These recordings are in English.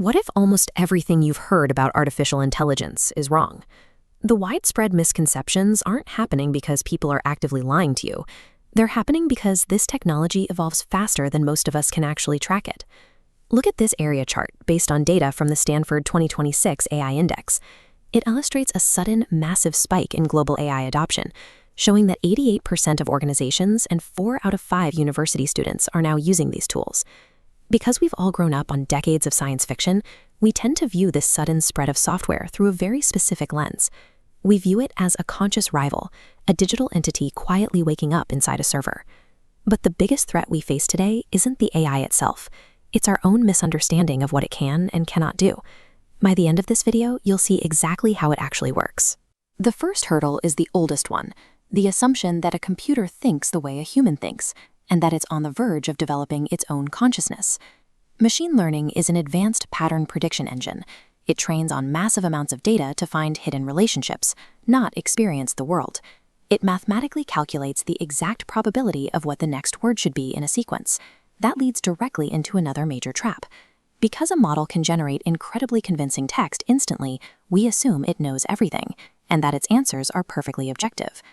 What if almost everything you've heard about artificial intelligence is wrong? The widespread misconceptions aren't happening because people are actively lying to you. They're happening because this technology evolves faster than most of us can actually track it. Look at this area chart based on data from the Stanford 2026 AI Index. It illustrates a sudden, massive spike in global AI adoption, showing that 88% of organizations and 4 out of 5 university students are now using these tools. Because we've all grown up on decades of science fiction, we tend to view this sudden spread of software through a very specific lens. We view it as a conscious rival, a digital entity quietly waking up inside a server. But the biggest threat we face today isn't the AI itself. It's our own misunderstanding of what it can and cannot do. By the end of this video, you'll see exactly how it actually works. The first hurdle is the oldest one, the assumption that a computer thinks the way a human thinks, and that it's on the verge of developing its own consciousness. Machine learning is an advanced pattern prediction engine. It trains on massive amounts of data to find hidden relationships, not experience the world. It mathematically calculates the exact probability of what the next word should be in a sequence. That leads directly into another major trap. Because a model can generate incredibly convincing text instantly, we assume it knows everything, and that its answers are perfectly objective.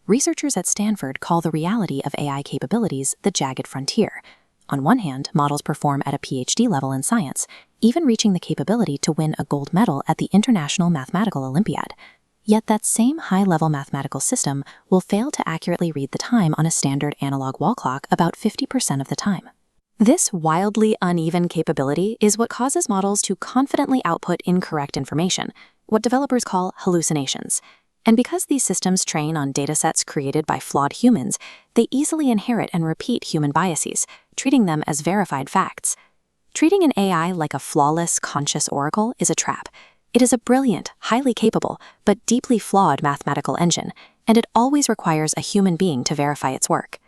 Researchers at Stanford call the reality of AI capabilities the jagged frontier. On one hand, models perform at a PhD level in science, even reaching the capability to win a gold medal at the International Mathematical Olympiad. Yet that same high-level mathematical system will fail to accurately read the time on a standard analog wall clock about 50% of the time. This wildly uneven capability is what causes models to confidently output incorrect information, what developers call hallucinations. And because these systems train on datasets created by flawed humans, they easily inherit and repeat human biases, treating them as verified facts. Treating an AI like a flawless, conscious oracle is a trap. It is a brilliant, highly capable, but deeply flawed mathematical engine, and it always requires a human being to verify its work.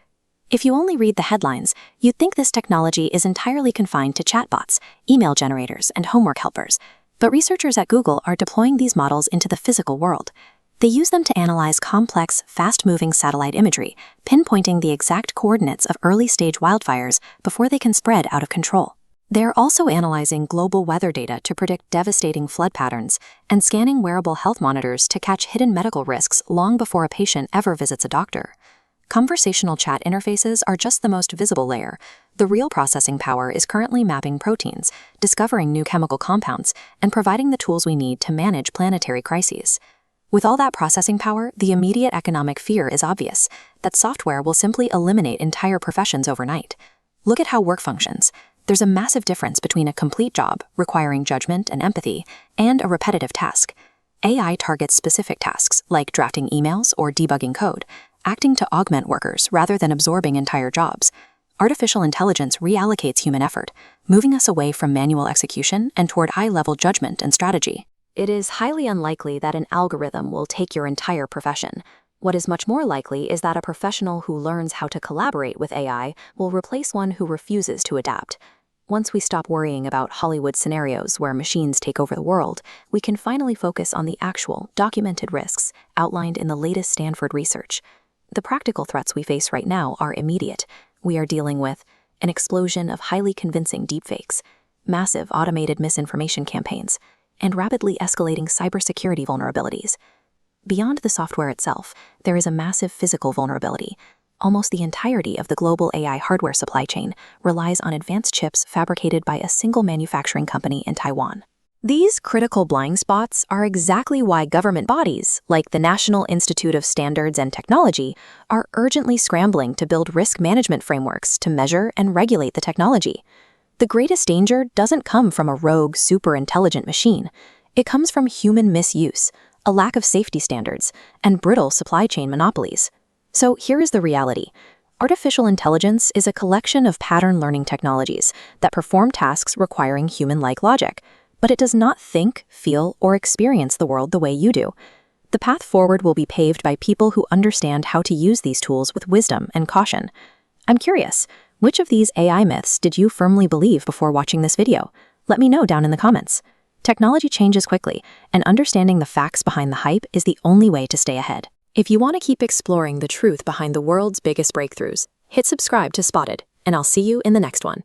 If you only read the headlines, you'd think this technology is entirely confined to chatbots, email generators, and homework helpers. But researchers at Google are deploying these models into the physical world. They use them to analyze complex, fast-moving satellite imagery, pinpointing the exact coordinates of early-stage wildfires before they can spread out of control. They're also analyzing global weather data to predict devastating flood patterns and scanning wearable health monitors to catch hidden medical risks long before a patient ever visits a doctor. Conversational chat interfaces are just the most visible layer. The real processing power is currently mapping proteins, discovering new chemical compounds, and providing the tools we need to manage planetary crises. With all that processing power, the immediate economic fear is obvious, that software will simply eliminate entire professions overnight. Look at how work functions. There's a massive difference between a complete job, requiring judgment and empathy, and a repetitive task. AI targets specific tasks, like drafting emails or debugging code, acting to augment workers rather than absorbing entire jobs. Artificial intelligence reallocates human effort, moving us away from manual execution and toward high-level judgment and strategy. It is highly unlikely that an algorithm will take your entire profession. What is much more likely is that a professional who learns how to collaborate with AI will replace one who refuses to adapt. Once we stop worrying about Hollywood scenarios where machines take over the world, we can finally focus on the actual, documented risks outlined in the latest Stanford research. The practical threats we face right now are immediate. We are dealing with an explosion of highly convincing deepfakes, massive automated misinformation campaigns, and rapidly escalating cybersecurity vulnerabilities. Beyond the software itself, there is a massive physical vulnerability. Almost the entirety of the global AI hardware supply chain relies on advanced chips fabricated by a single manufacturing company in Taiwan. These critical blind spots are exactly why government bodies, like the National Institute of Standards and Technology, are urgently scrambling to build risk management frameworks to measure and regulate the technology. The greatest danger doesn't come from a rogue, super-intelligent machine. It comes from human misuse, a lack of safety standards, and brittle supply chain monopolies. So here is the reality. Artificial intelligence is a collection of pattern learning technologies that perform tasks requiring human-like logic, but it does not think, feel, or experience the world the way you do. The path forward will be paved by people who understand how to use these tools with wisdom and caution. I'm curious, which of these AI myths did you firmly believe before watching this video? Let me know down in the comments. Technology changes quickly, and understanding the facts behind the hype is the only way to stay ahead. If you want to keep exploring the truth behind the world's biggest breakthroughs, hit subscribe to Spotted, and I'll see you in the next one.